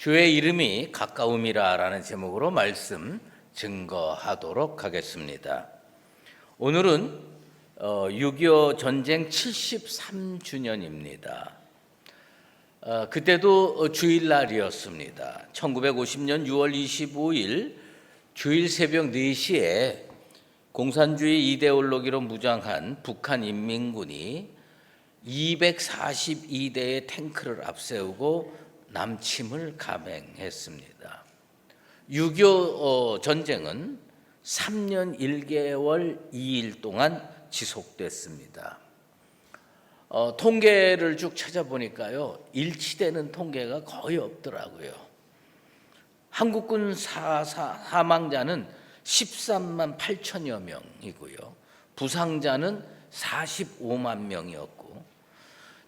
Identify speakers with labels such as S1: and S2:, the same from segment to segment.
S1: 주의 이름이 가까움이라라는 제목으로 말씀 증거하도록 하겠습니다. 오늘은 6.25 전쟁 73주년입니다. 그때도 주일날이었습니다. 1950년 6월 25일 주일 새벽 4시에 공산주의 이데올로기로 무장한 북한 인민군이 242대의 탱크를 앞세우고 남침을 감행했습니다. 6.25 전쟁은 3년 1개월 2일 동안 지속됐습니다. 통계를 쭉 찾아보니까요, 일치되는 통계가 거의 없더라고요. 한국군 사망자는 13만 8천여 명이고요, 부상자는 45만 명이었고,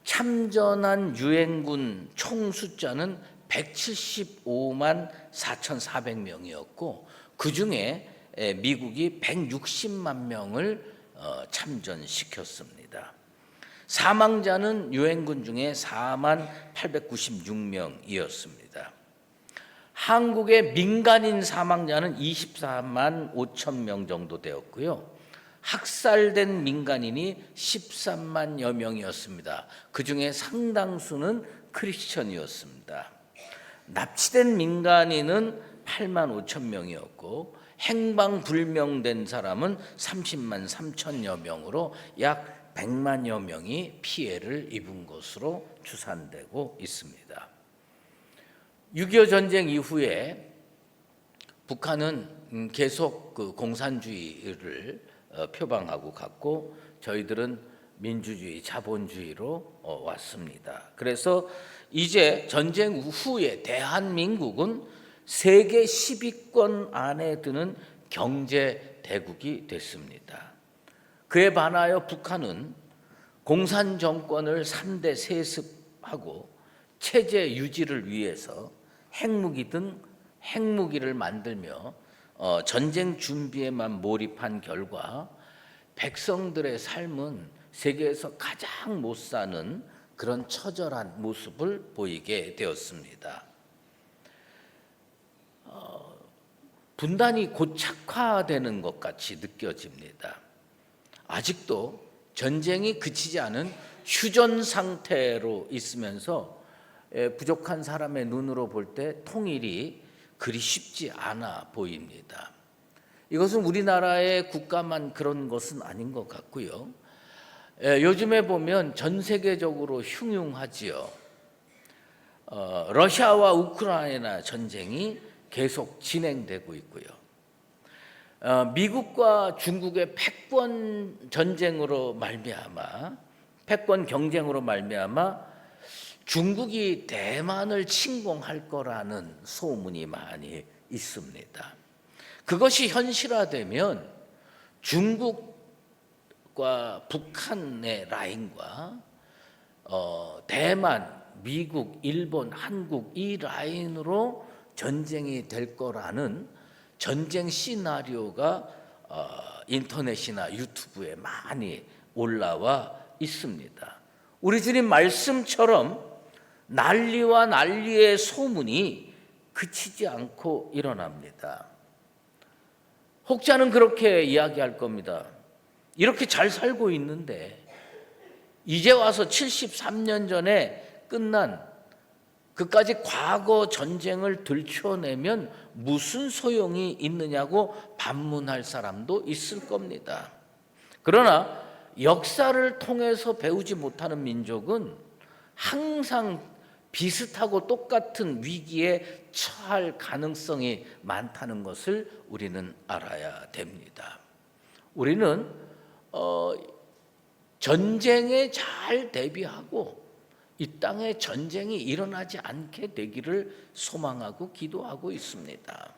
S1: 참전한 유엔군 총 숫자는 175만 4,400명이었고 그 중에 미국이 160만 명을 참전시켰습니다. 사망자는 유엔군 중에 4만 896명이었습니다. 한국의 민간인 사망자는 24만 5천 명 정도 되었고요. 학살된 민간인이 13만여 명이었습니다. 그 중에 상당수는 크리스천이었습니다. 납치된 민간인은 8만 5천 명이었고 행방불명된 사람은 30만 3천여 명으로 약 100만여 명이 피해를 입은 것으로 추산되고 있습니다. 6.25 전쟁 이후에 북한은 계속 그 공산주의를 표방하고 갔고 저희들은 민주주의, 자본주의로 왔습니다. 그래서 이제 전쟁 후에 대한민국은 세계 10위권 안에 드는 경제 대국이 됐습니다. 그에 반하여 북한은 공산 정권을 3대 세습하고 체제 유지를 위해서 핵무기를 만들며 전쟁 준비에만 몰입한 결과 백성들의 삶은 세계에서 가장 못 사는 그런 처절한 모습을 보이게 되었습니다. 분단이 고착화되는 것 같이 느껴집니다. 아직도 전쟁이 그치지 않은 휴전 상태로 있으면서 부족한 사람의 눈으로 볼 때 통일이 그리 쉽지 않아 보입니다. 이것은 우리나라의 국가만 그런 것은 아닌 것 같고요. 요즘에 보면 전 세계적으로 흉흉하지요. 러시아와 우크라이나 전쟁이 계속 진행되고 있고요. 미국과 중국의 패권 경쟁으로 말미암아 중국이 대만을 침공할 거라는 소문이 많이 있습니다. 그것이 현실화되면 중국과 북한의 라인과 대만, 미국, 일본, 한국 이 라인으로 전쟁이 될 거라는 전쟁 시나리오가 인터넷이나 유튜브에 많이 올라와 있습니다. 우리 주님 말씀처럼 난리와 난리의 소문이 그치지 않고 일어납니다. 혹자는 그렇게 이야기할 겁니다. 이렇게 잘 살고 있는데 이제 와서 73년 전에 끝난 그까지 과거 전쟁을 들춰내면 무슨 소용이 있느냐고 반문할 사람도 있을 겁니다. 그러나 역사를 통해서 배우지 못하는 민족은 항상 비슷하고 똑같은 위기에 처할 가능성이 많다는 것을 우리는 알아야 됩니다. 우리는 전쟁에 잘 대비하고 이 땅에 전쟁이 일어나지 않게 되기를 소망하고 기도하고 있습니다.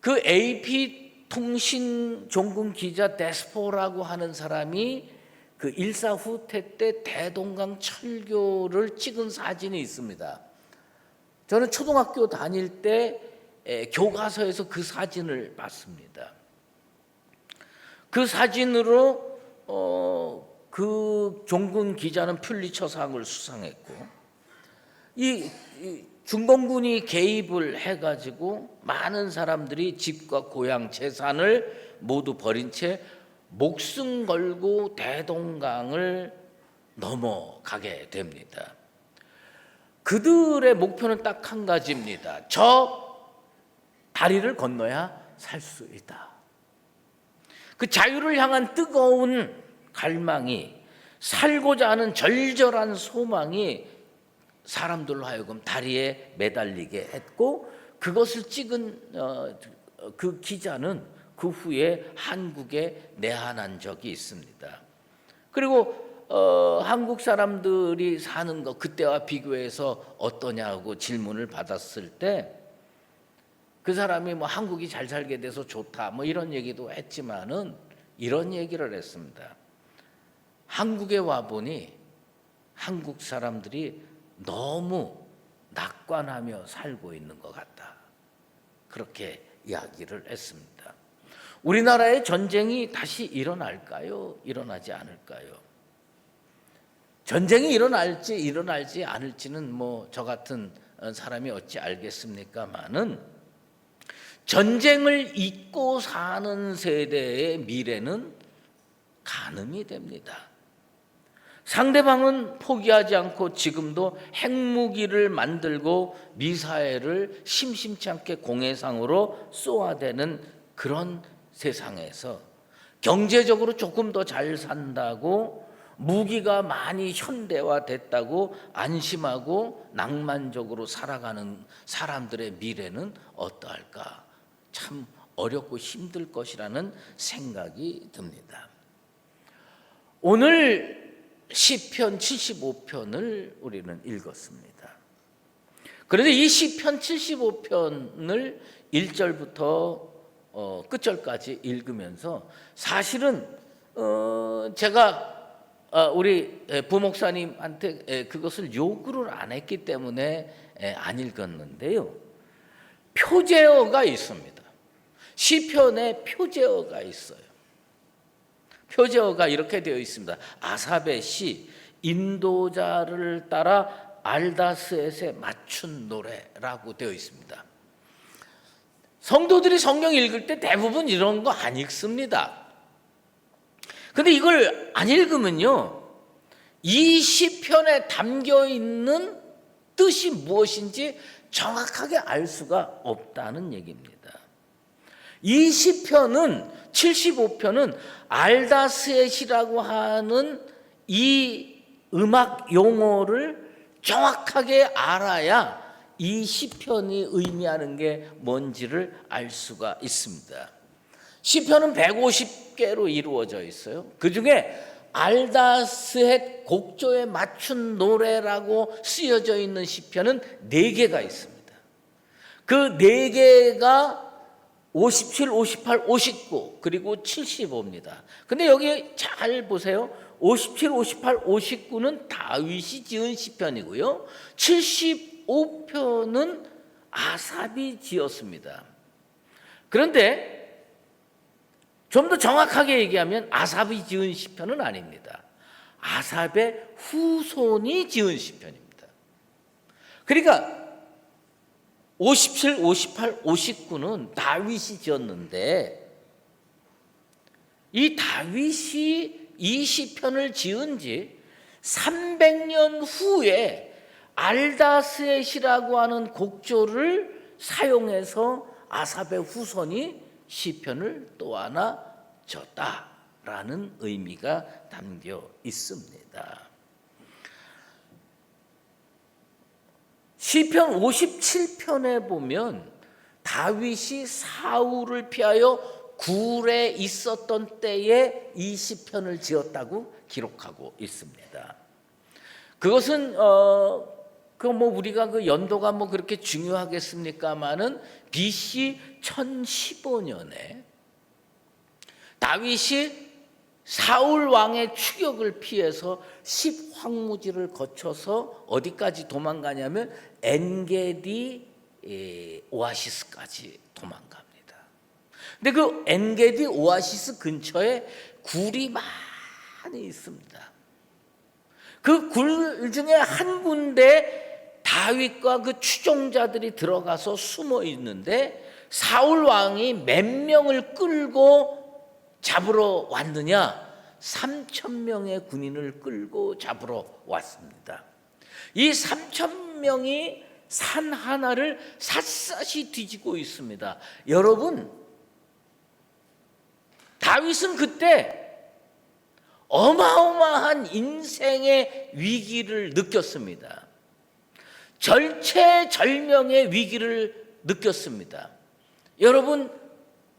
S1: 그 AP 통신 종군 기자 데스포라고 하는 사람이 그 일사후퇴 때 대동강 철교를 찍은 사진이 있습니다. 저는 초등학교 다닐 때 교과서에서 그 사진을 봤습니다. 그 사진으로 그 종군 기자는 퓰리처상을 수상했고 이 중공군이 개입을 해가지고 많은 사람들이 집과 고향, 재산을 모두 버린 채 목숨 걸고 대동강을 넘어가게 됩니다. 그들의 목표는 딱 한 가지입니다. 저 다리를 건너야 살 수 있다. 그 자유를 향한 뜨거운 갈망이, 살고자 하는 절절한 소망이 사람들로 하여금 다리에 매달리게 했고, 그것을 찍은 그 기자는 그 후에 한국에 내한한 적이 있습니다. 그리고 한국 사람들이 사는 거 그때와 비교해서 어떠냐고 질문을 받았을 때 그 사람이 뭐 한국이 잘 살게 돼서 좋다 뭐 이런 얘기도 했지만은 이런 얘기를 했습니다. 한국에 와 보니 한국 사람들이 너무 낙관하며 살고 있는 것 같다. 그렇게 이야기를 했습니다. 우리나라의 전쟁이 다시 일어날까요? 일어나지 않을까요? 전쟁이 일어날지 않을지는 뭐 저 같은 사람이 어찌 알겠습니까마는 전쟁을 잊고 사는 세대의 미래는 가늠이 됩니다. 상대방은 포기하지 않고 지금도 핵무기를 만들고 미사일을 심심치 않게 공해상으로 쏘아대는 그런 세상에서 경제적으로 조금 더 잘 산다고, 무기가 많이 현대화됐다고 안심하고 낭만적으로 살아가는 사람들의 미래는 어떠할까? 참 어렵고 힘들 것이라는 생각이 듭니다. 오늘 시편 75편을 우리는 읽었습니다. 그런데 이 시편 75편을 1절부터 끝절까지 읽으면서 사실은 제가 우리 부목사님한테 그것을 요구를 안 했기 때문에 안 읽었는데요. 표제어가 있습니다. 시편에 표제어가 있어요. 표제어가 이렇게 되어 있습니다. 아삽의 시, 인도자를 따라 알다스엣에 맞춘 노래라고 되어 있습니다. 성도들이 성경 읽을 때 대부분 이런 거 안 읽습니다. 근데 이걸 안 읽으면요, 이 시편에 담겨 있는 뜻이 무엇인지 정확하게 알 수가 없다는 얘기입니다. 이 시편은 75편은 알다스엣이라고 하는 이 음악 용어를 정확하게 알아야 이 시편이 의미하는 게 뭔지를 알 수가 있습니다. 시편은 150개로 이루어져 있어요. 그중에 알다스헷 곡조에 맞춘 노래라고 쓰여져 있는 시편은 4개가 있습니다. 그 4개가 57, 58, 59 그리고 75입니다. 근데 여기 잘 보세요. 57, 58, 59는 다윗이 지은 시편이고요. 75편은 아삽이 지었습니다. 그런데 좀 더 정확하게 얘기하면 아삽이 지은 시편은 아닙니다. 아삽의 후손이 지은 시편입니다. 그러니까 57, 58, 59는 다윗이 지었는데 이 다윗이 이 시편을 지은 지 300년 후에 알다스엣이라고 하는 곡조를 사용해서 아삽의 후손이 시편을 또 하나 졌다라는 의미가 담겨 있습니다. 시편 57편에 보면 다윗이 사울을 피하여 굴에 있었던 때에 이 시편을 지었다고 기록하고 있습니다. 그것은 우리가 그 연도가 그렇게 중요하겠습니까마는 BC 1015년에 다윗이 사울 왕의 추격을 피해서 10황무지를 거쳐서 어디까지 도망가냐면 엔게디 오아시스까지 도망갑니다. 근데 그 엔게디 오아시스 근처에 굴이 많이 있습니다. 그 굴 중에 한 군데 다윗과 그 추종자들이 들어가서 숨어 있는데 사울 왕이 몇 명을 끌고 잡으러 왔느냐? 3,000명의 군인을 끌고 잡으러 왔습니다. 이 3,000명이 산 하나를 샅샅이 뒤지고 있습니다. 여러분, 다윗은 그때 어마어마한 인생의 위기를 느꼈습니다. 절체절명의 위기를 느꼈습니다. 여러분,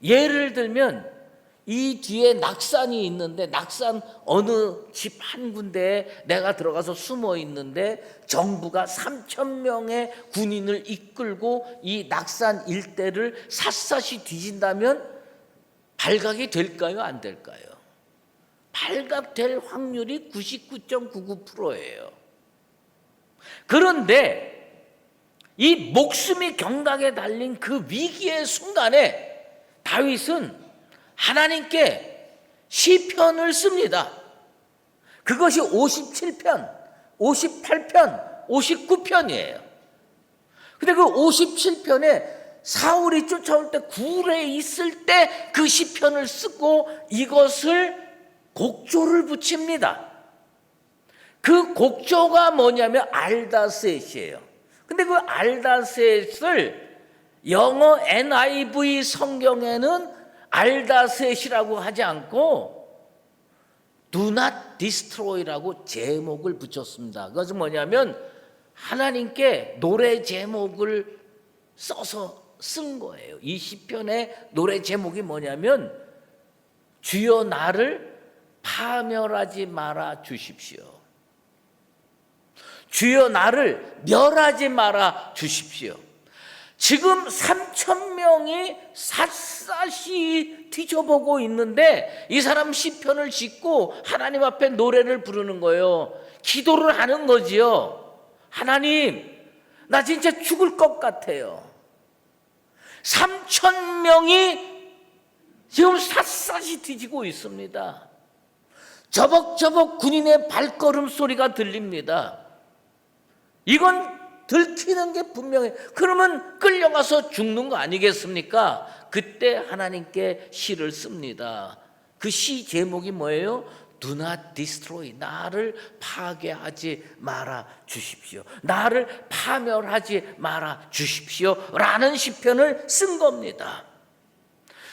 S1: 예를 들면 이 뒤에 낙산이 있는데 낙산 어느 집 한 군데에 내가 들어가서 숨어 있는데 정부가 3,000명의 군인을 이끌고 이 낙산 일대를 샅샅이 뒤진다면 발각이 될까요? 안 될까요? 발각될 확률이 99.99%예요. 그런데 이 목숨이 경각에 달린 그 위기의 순간에 다윗은 하나님께 시편을 씁니다. 그것이 57편, 58편, 59편이에요. 근데 그 57편에 사울이 쫓아올 때 굴에 있을 때 그 시편을 쓰고 이것을 곡조를 붙입니다. 그 곡조가 뭐냐면 알다셋이에요. 근데 그 알다셋을 영어 NIV 성경에는 알다셋이라고 하지 않고 Do not destroy라고 제목을 붙였습니다. 그것은 뭐냐면 하나님께 노래 제목을 써서 쓴 거예요. 이 시편의 노래 제목이 뭐냐면 주여 나를 파멸하지 말아 주십시오. 주여 나를 멸하지 말아 주십시오. 지금 3,000명이 샅샅이 뒤져보고 있는데 이 사람 시편을 짓고 하나님 앞에 노래를 부르는 거예요. 기도를 하는 거지요. 하나님, 나 진짜 죽을 것 같아요. 3,000명이 지금 샅샅이 뒤지고 있습니다. 저벅저벅 군인의 발걸음 소리가 들립니다. 이건 들키는 게 분명해. 그러면 끌려가서 죽는 거 아니겠습니까? 그때 하나님께 시를 씁니다. 그 시 제목이 뭐예요? Do not destroy. 나를 파괴하지 말아 주십시오. 나를 파멸하지 말아 주십시오. 라는 시편을 쓴 겁니다.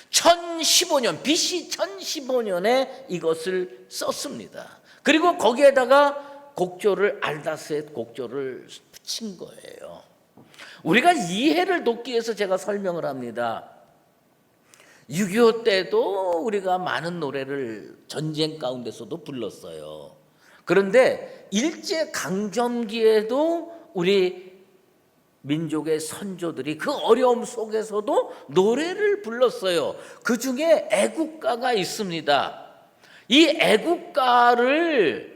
S1: 1015년, BC 1015년에 이것을 썼습니다. 그리고 거기에다가 곡조를 알다셋 곡조를 붙인 거예요. 우리가 이해를 돕기 위해서 제가 설명을 합니다. 6.25 때도 우리가 많은 노래를 전쟁 가운데서도 불렀어요. 그런데 일제강점기에도 우리 민족의 선조들이 그 어려움 속에서도 노래를 불렀어요. 그 중에 애국가가 있습니다. 이 애국가를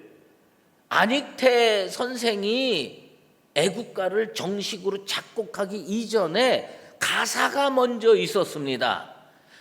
S1: 안익태 선생이 애국가를 정식으로 작곡하기 이전에 가사가 먼저 있었습니다.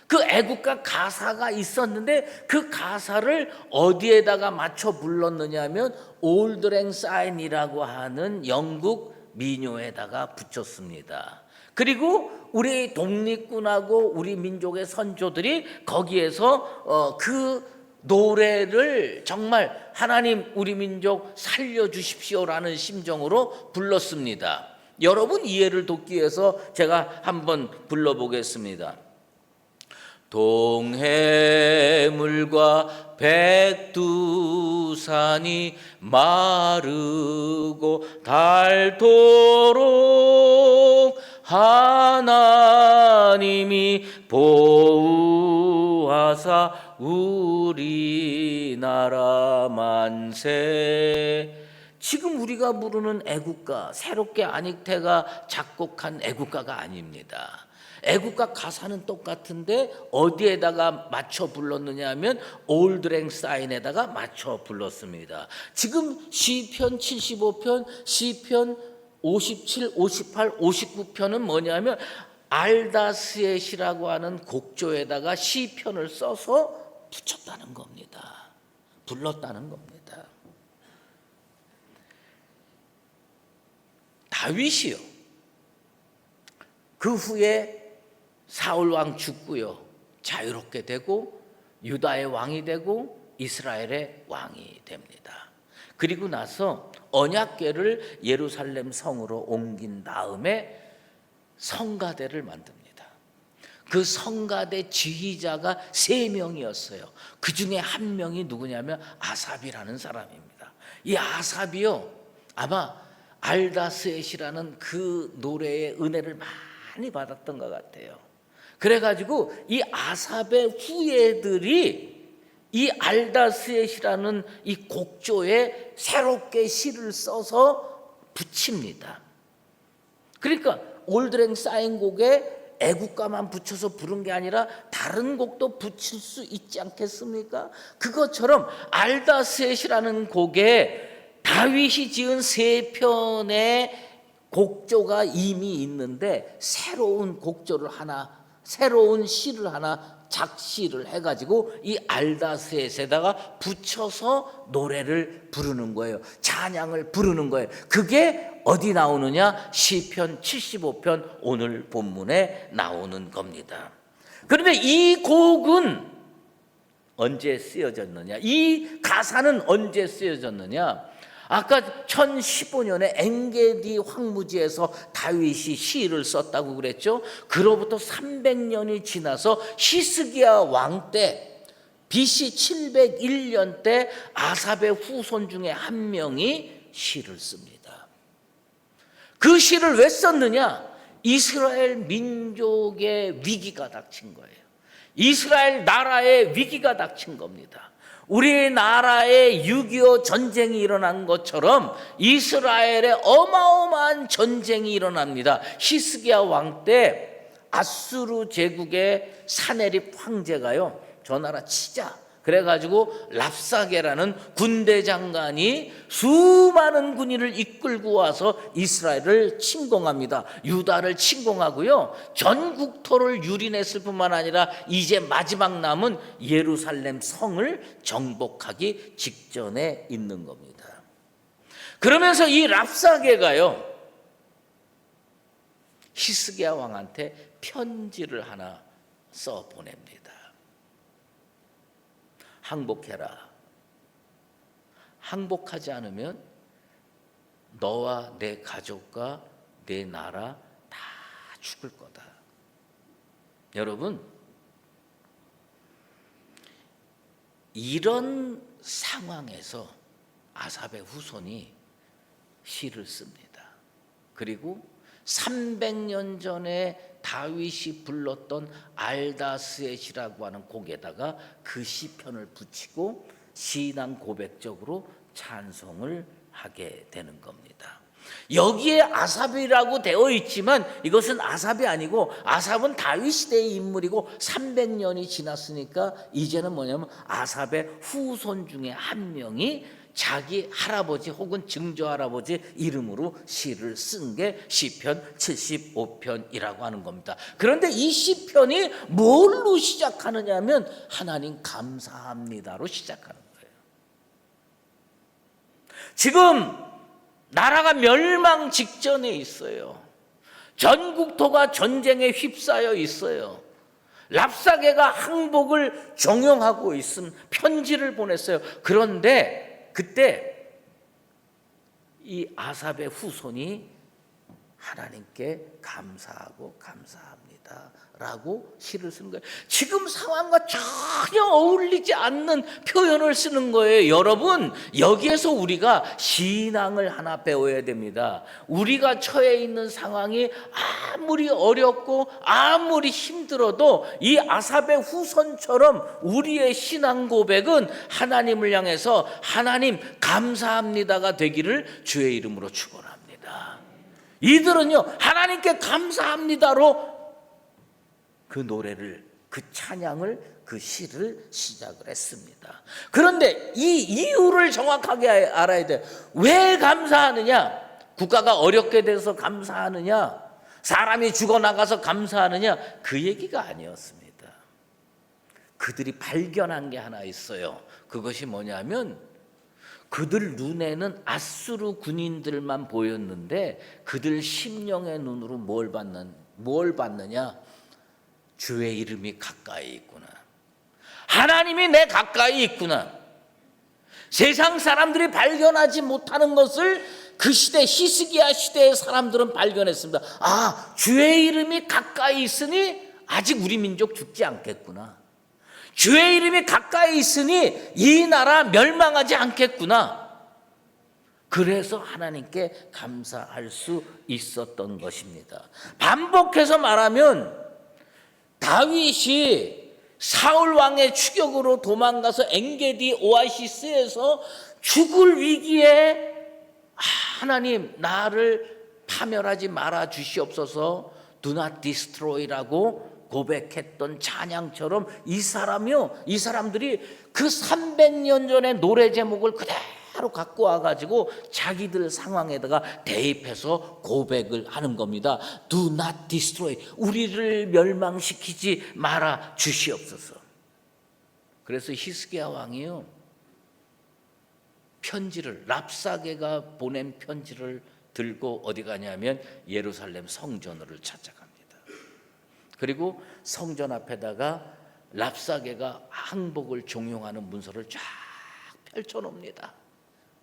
S1: 그 애국가 가사가 있었는데 그 가사를 어디에다가 맞춰 불렀느냐 하면 Old Lang Syne이라고 하는 영국 민요에다가 붙였습니다. 그리고 우리 독립군하고 우리 민족의 선조들이 거기에서 그 노래를 정말 하나님 우리 민족 살려주십시오라는 심정으로 불렀습니다. 여러분 이해를 돕기 위해서 제가 한번 불러보겠습니다. 동해물과 백두산이 마르고 닳도록 하나님이 보호하사 우리나라 만세. 지금 우리가 부르는 애국가, 새롭게 안익태가 작곡한 애국가가 아닙니다. 애국가 가사는 똑같은데 어디에다가 맞춰 불렀느냐 하면 Old Lang Syne에다가 맞춰 불렀습니다. 지금 시편 75편, 시편 57, 58, 59편은 뭐냐면 알다스엣이라고 하는 곡조에다가 시편을 써서 붙였다는 겁니다. 불렀다는 겁니다. 다윗이요. 그 후에 사울 왕 죽고요. 자유롭게 되고 유다의 왕이 되고 이스라엘의 왕이 됩니다. 그리고 나서 언약궤를 예루살렘 성으로 옮긴 다음에 성가대를 만듭니다. 그 성가대 지휘자가 3명이었어요. 그 중에 한 명이 누구냐면 아삽이라는 사람입니다. 이 아삽이요, 아마 알다스엣이라는 그 노래의 은혜를 많이 받았던 것 같아요. 그래가지고 이 아삽의 후예들이 이 알다스엣이라는 이 곡조에 새롭게 시를 써서 붙입니다. 그러니까 올드랭 사인 곡에 애국가만 붙여서 부른 게 아니라 다른 곡도 붙일 수 있지 않겠습니까? 그것처럼 알다스엣이라는 곡에 다윗이 지은 3편의 곡조가 이미 있는데 새로운 곡조를 하나, 새로운 시를 하나 작시를 해가지고 이 알다스엣에다가 붙여서 노래를 부르는 거예요. 찬양을 부르는 거예요. 그게 어디 나오느냐? 시편 75편 오늘 본문에 나오는 겁니다. 그런데 이 곡은 언제 쓰여졌느냐? 이 가사는 언제 쓰여졌느냐? 아까 1015년에 엔게디 황무지에서 다윗이 시를 썼다고 그랬죠. 그로부터 300년이 지나서 히스기야 왕 때 BC 701년 때 아삽의 후손 중에 한 명이 시를 씁니다. 그 시를 왜 썼느냐? 이스라엘 민족의 위기가 닥친 거예요. 이스라엘 나라의 위기가 닥친 겁니다. 우리나라에 6.25 전쟁이 일어난 것처럼 이스라엘에 어마어마한 전쟁이 일어납니다. 히스기야 왕 때 아수르 제국의 사네립 황제가요, 저 나라 치자 그래가지고 랍사게라는 군대 장관이 수많은 군인을 이끌고 와서 이스라엘을 침공합니다. 유다를 침공하고요, 전국토를 유린했을 뿐만 아니라 이제 마지막 남은 예루살렘 성을 정복하기 직전에 있는 겁니다. 그러면서 이 랍사게가요, 히스기야 왕한테 편지를 하나 써 보냅니다. 항복해라. 항복하지 않으면 너와 내 가족과 내 나라 다 죽을 거다. 여러분, 이런 상황에서 아삽의 후손이 시를 씁니다. 그리고 300년 전에 다윗이 불렀던 알다스엣이라고 하는 곡에다가 그 시편을 붙이고 신앙 고백적으로 찬송을 하게 되는 겁니다. 여기에 아삽이라고 되어 있지만 이것은 아삽이 아니고, 아삽은 다윗 시대의 인물이고 300년이 지났으니까 이제는 뭐냐면 아삽의 후손 중에 한 명이 자기 할아버지 혹은 증조할아버지 이름으로 시를 쓴 게 시편 75편이라고 하는 겁니다. 그런데 이 시편이 뭘로 시작하느냐 하면 하나님 감사합니다로 시작하는 거예요. 지금 나라가 멸망 직전에 있어요. 전국토가 전쟁에 휩싸여 있어요. 랍사게가 항복을 종용하고 있음 편지를 보냈어요. 그런데 그때 이 아삽의 후손이 하나님께 감사하고 감사합니다 라고 시를 쓰는 거예요. 지금 상황과 전혀 어울리지 않는 표현을 쓰는 거예요. 여러분, 여기에서 우리가 신앙을 하나 배워야 됩니다. 우리가 처해 있는 상황이 아무리 어렵고 아무리 힘들어도 이 아삽의 후손처럼 우리의 신앙 고백은 하나님을 향해서 하나님 감사합니다가 되기를 주의 이름으로 축원합니다. 이들은요, 하나님께 감사합니다로 그 노래를, 그 찬양을, 그 시를 시작을 했습니다. 그런데 이 이유를 정확하게 알아야 돼. 왜 감사하느냐? 국가가 어렵게 돼서 감사하느냐? 사람이 죽어나가서 감사하느냐? 그 얘기가 아니었습니다. 그들이 발견한 게 하나 있어요. 그것이 뭐냐면 그들 눈에는 아수르 군인들만 보였는데 그들 심령의 눈으로 뭘 봤느냐? 주의 이름이 가까이 있구나. 하나님이 내 가까이 있구나. 세상 사람들이 발견하지 못하는 것을 그 시대, 히스기야 시대의 사람들은 발견했습니다. 아, 주의 이름이 가까이 있으니 아직 우리 민족 죽지 않겠구나. 주의 이름이 가까이 있으니 이 나라 멸망하지 않겠구나. 그래서 하나님께 감사할 수 있었던 것입니다. 반복해서 말하면 다윗이 사울 왕의 추격으로 도망가서 엔게디 오아시스에서 죽을 위기에 하나님 나를 파멸하지 말아 주시옵소서, Do not destroy라고 고백했던 찬양처럼 이 사람들이 그 300년 전의 노래 제목을 그대로 갖고 와가지고 자기들 상황에다가 대입해서 고백을 하는 겁니다. Do not destroy, 우리를 멸망시키지 말아 주시옵소서. 그래서 히스기야 왕이요, 편지를, 랍사게가 보낸 편지를 들고 어디 가냐면 예루살렘 성전을 찾아갑니다. 그리고 성전 앞에다가 랍사게가 항복을 종용하는 문서를 쫙 펼쳐놓습니다.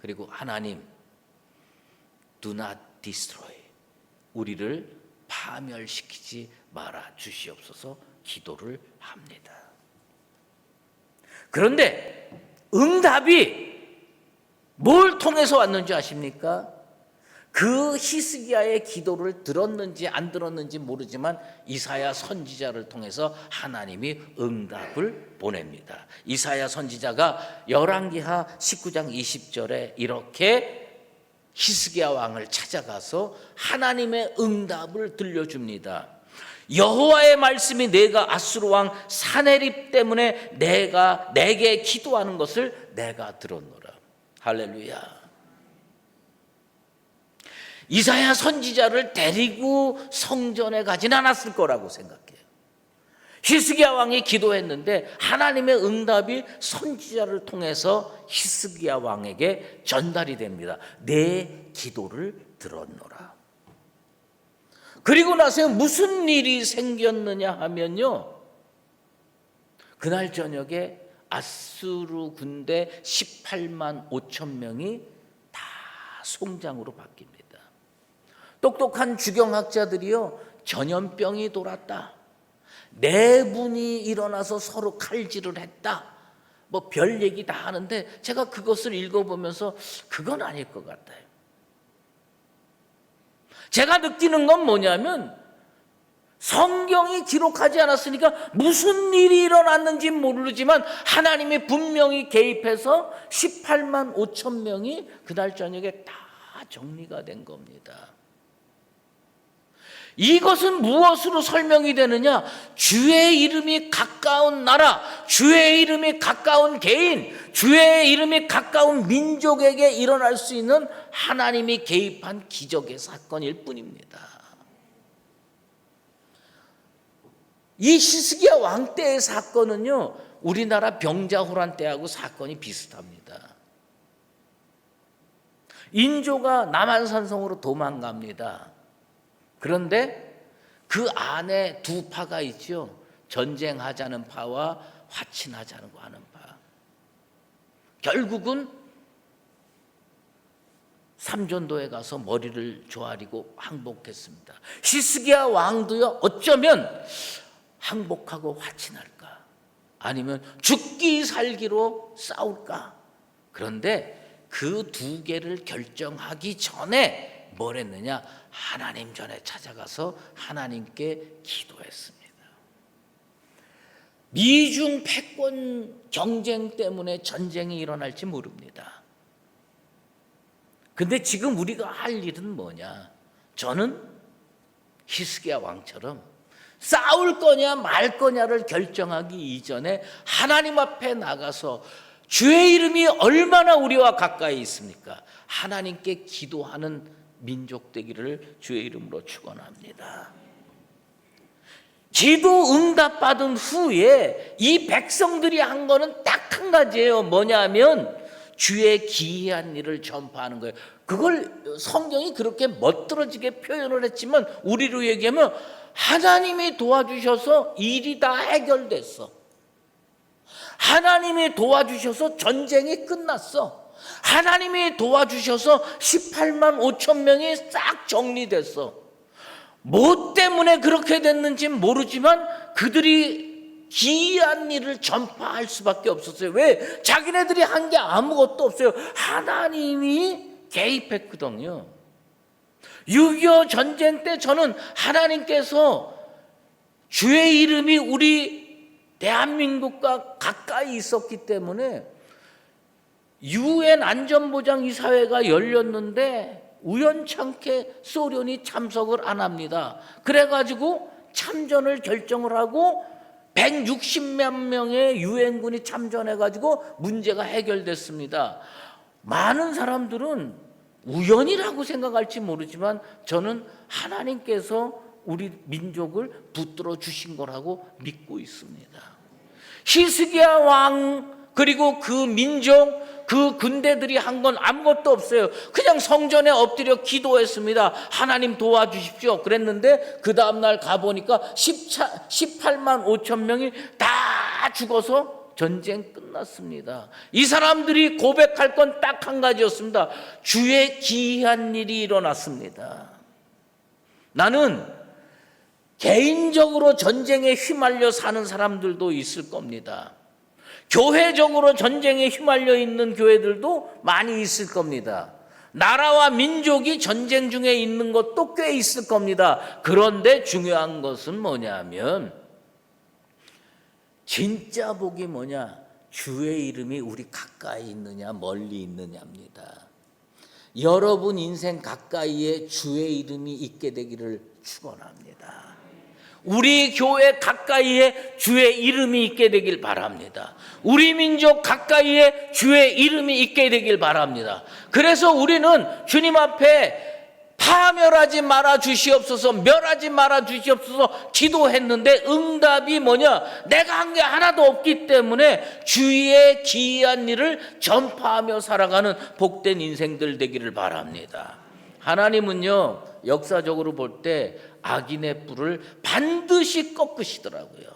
S1: 그리고 하나님, Do not destroy, 우리를 파멸시키지 말아 주시옵소서 기도를 합니다. 그런데 응답이 뭘 통해서 왔는지 아십니까? 그 히스기야의 기도를 들었는지 안 들었는지 모르지만 이사야 선지자를 통해서 하나님이 응답을 보냅니다. 이사야 선지자가 열왕기하 19장 20절에 이렇게 히스기야 왕을 찾아가서 하나님의 응답을 들려줍니다. 여호와의 말씀이 내가 아수르 왕 사네립 때문에 내게 기도하는 것을 내가 들었노라. 할렐루야. 이사야 선지자를 데리고 성전에 가진 않았을 거라고 생각해요. 히스기야 왕이 기도했는데 하나님의 응답이 선지자를 통해서 히스기야 왕에게 전달이 됩니다. 내 기도를 들었노라. 그리고 나서 무슨 일이 생겼느냐 하면요, 그날 저녁에 아수르 군대 18만 5천 명이 다 송장으로 바뀝니다. 똑똑한 주경학자들이요, 전염병이 돌았다, 내분이 일어나서 서로 칼질을 했다, 뭐 별 얘기 다 하는데 제가 그것을 읽어보면서 그건 아닐 것 같아요. 제가 느끼는 건 뭐냐면 성경이 기록하지 않았으니까 무슨 일이 일어났는지 모르지만 하나님이 분명히 개입해서 18만 5천 명이 그날 저녁에 다 정리가 된 겁니다. 이것은 무엇으로 설명이 되느냐? 주의 이름이 가까운 나라, 주의 이름이 가까운 개인, 주의 이름이 가까운 민족에게 일어날 수 있는 하나님이 개입한 기적의 사건일 뿐입니다. 이 히스기야 왕 때의 사건은요, 우리나라 병자호란 때하고 사건이 비슷합니다. 인조가 남한산성으로 도망갑니다. 그런데 그 안에 두 파가 있죠. 전쟁하자는 파와 화친하자는 거 하는 파. 결국은 삼전도에 가서 머리를 조아리고 항복했습니다. 히스기야 왕도요, 어쩌면 항복하고 화친할까, 아니면 죽기 살기로 싸울까. 그런데 그 두 개를 결정하기 전에 뭘 했느냐? 하나님 전에 찾아가서 하나님께 기도했습니다. 미중 패권 경쟁 때문에 전쟁이 일어날지 모릅니다. 근데 지금 우리가 할 일은 뭐냐? 저는 히스기야 왕처럼 싸울 거냐 말 거냐를 결정하기 이전에 하나님 앞에 나가서 주의 이름이 얼마나 우리와 가까이 있습니까? 하나님께 기도하는 민족 되기를 주의 이름으로 축원합니다. 기도 응답받은 후에 이 백성들이 한 거는 딱 한 가지예요. 뭐냐면 주의 기이한 일을 전파하는 거예요. 그걸 성경이 그렇게 멋들어지게 표현을 했지만 우리로 얘기하면 하나님이 도와주셔서 일이 다 해결됐어. 하나님이 도와주셔서 전쟁이 끝났어. 하나님이 도와주셔서 18만 5천 명이 싹 정리됐어. 뭐 때문에 그렇게 됐는지 모르지만 그들이 기이한 일을 전파할 수밖에 없었어요. 왜? 자기네들이 한 게 아무것도 없어요. 하나님이 개입했거든요. 6.25 전쟁 때 저는 하나님께서 주의 이름이 우리 대한민국과 가까이 있었기 때문에 UN 안전보장이사회가 열렸는데 우연찮게 소련이 참석을 안 합니다. 그래가지고 참전을 결정을 하고 160몇 명의 유엔군이 참전해가지고 문제가 해결됐습니다. 많은 사람들은 우연이라고 생각할지 모르지만 저는 하나님께서 우리 민족을 붙들어 주신 거라고 믿고 있습니다. 히스기야 왕 그리고 그 민족 그 군대들이 한 건 아무것도 없어요. 그냥 성전에 엎드려 기도했습니다. 하나님 도와주십시오. 그랬는데 그 다음날 가보니까 18만 5천 명이 다 죽어서 전쟁 끝났습니다. 이 사람들이 고백할 건 딱 한 가지였습니다. 주의 기이한 일이 일어났습니다. 나는 개인적으로 전쟁에 휘말려 사는 사람들도 있을 겁니다. 교회적으로 전쟁에 휘말려 있는 교회들도 많이 있을 겁니다. 나라와 민족이 전쟁 중에 있는 것도 꽤 있을 겁니다. 그런데 중요한 것은 뭐냐면 진짜 복이 뭐냐? 주의 이름이 우리 가까이 있느냐 멀리 있느냐입니다. 여러분 인생 가까이에 주의 이름이 있게 되기를 축원합니다. 우리 교회 가까이에 주의 이름이 있게 되길 바랍니다. 우리 민족 가까이에 주의 이름이 있게 되길 바랍니다. 그래서 우리는 주님 앞에 파멸하지 말아 주시옵소서, 멸하지 말아 주시옵소서 기도했는데 응답이 뭐냐? 내가 한 게 하나도 없기 때문에 주의 기이한 일을 전파하며 살아가는 복된 인생들 되기를 바랍니다. 하나님은요 역사적으로 볼 때 악인의 뿔을 반드시 꺾으시더라고요.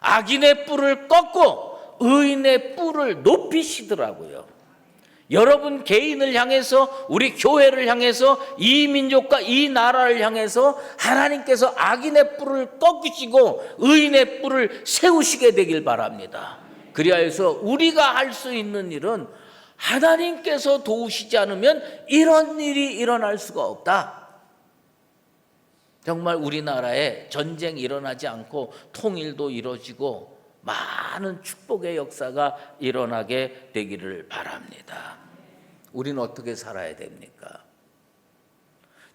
S1: 악인의 뿔을 꺾고 의인의 뿔을 높이시더라고요. 여러분 개인을 향해서 우리 교회를 향해서 이 민족과 이 나라를 향해서 하나님께서 악인의 뿔을 꺾으시고 의인의 뿔을 세우시게 되길 바랍니다. 그리하여서 우리가 할 수 있는 일은 하나님께서 도우시지 않으면 이런 일이 일어날 수가 없다. 정말 우리나라에 전쟁이 일어나지 않고 통일도 이루어지고 많은 축복의 역사가 일어나게 되기를 바랍니다. 우리는 어떻게 살아야 됩니까?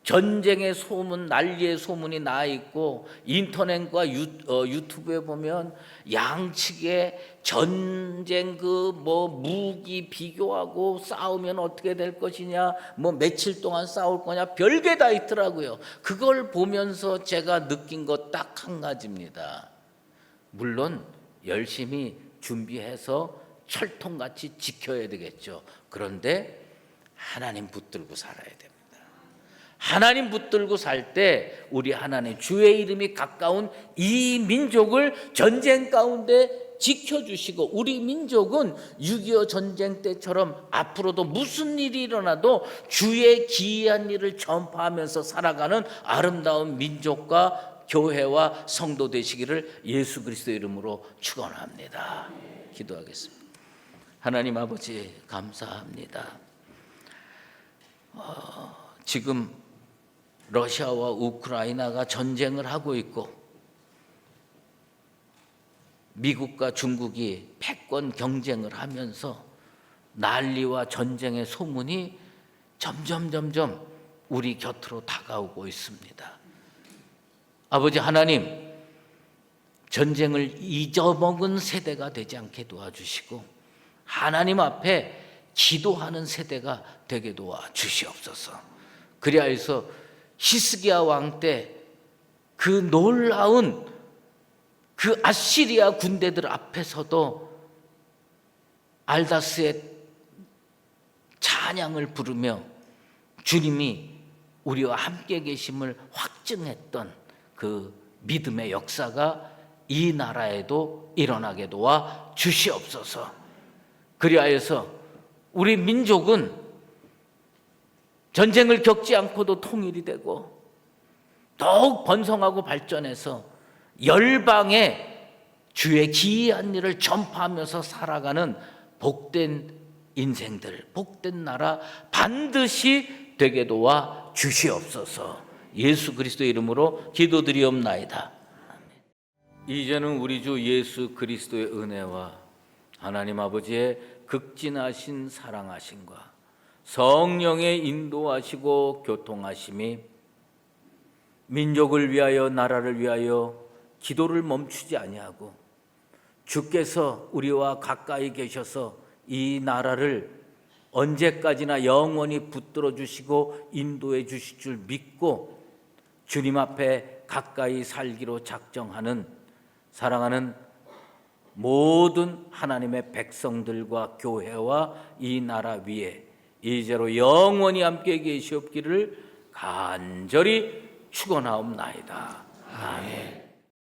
S1: 전쟁의 소문, 난리의 소문이 나 있고 인터넷과 유튜브에 보면 양측의 전쟁 무기 비교하고 싸우면 어떻게 될 것이냐, 며칠 동안 싸울 거냐, 별게 다 있더라고요. 그걸 보면서 제가 느낀 것 딱 한 가지입니다. 물론 열심히 준비해서 철통같이 지켜야 되겠죠. 그런데 하나님 붙들고 살아야 됩니다. 하나님 붙들고 살 때 우리 하나님 주의 이름이 가까운 이 민족을 전쟁 가운데 지켜주시고 우리 민족은 6.25 전쟁 때처럼 앞으로도 무슨 일이 일어나도 주의 기이한 일을 전파하면서 살아가는 아름다운 민족과 교회와 성도 되시기를 예수 그리스도 이름으로 축원합니다. 기도하겠습니다. 하나님 아버지 감사합니다. 지금 러시아와 우크라이나가 전쟁을 하고 있고 미국과 중국이 패권 경쟁을 하면서 난리와 전쟁의 소문이 점점 우리 곁으로 다가오고 있습니다. 아버지 하나님, 전쟁을 잊어먹은 세대가 되지 않게 도와주시고 하나님 앞에 기도하는 세대가 되게 도와주시옵소서. 그리하여서 히스기야 왕 때 그 놀라운 그 아시리아 군대들 앞에서도 알다스의 찬양을 부르며 주님이 우리와 함께 계심을 확증했던 그 믿음의 역사가 이 나라에도 일어나게 도와 주시옵소서. 그리하여서 우리 민족은 전쟁을 겪지 않고도 통일이 되고 더욱 번성하고 발전해서 열방에 주의 기이한 일을 전파하면서 살아가는 복된 인생들, 복된 나라 반드시 되게 도와 주시옵소서. 예수 그리스도의 이름으로 기도드리옵나이다. 이제는 우리 주 예수 그리스도의 은혜와 하나님 아버지의 극진하신 사랑하심과 성령의 인도하시고 교통하심이 민족을 위하여 나라를 위하여 기도를 멈추지 아니하고 주께서 우리와 가까이 계셔서 이 나라를 언제까지나 영원히 붙들어 주시고 인도해 주실 줄 믿고 주님 앞에 가까이 살기로 작정하는 사랑하는 모든 하나님의 백성들과 교회와 이 나라 위에 이제로 영원히 함께 계시옵기를 간절히 축원하옵나이다. 아멘.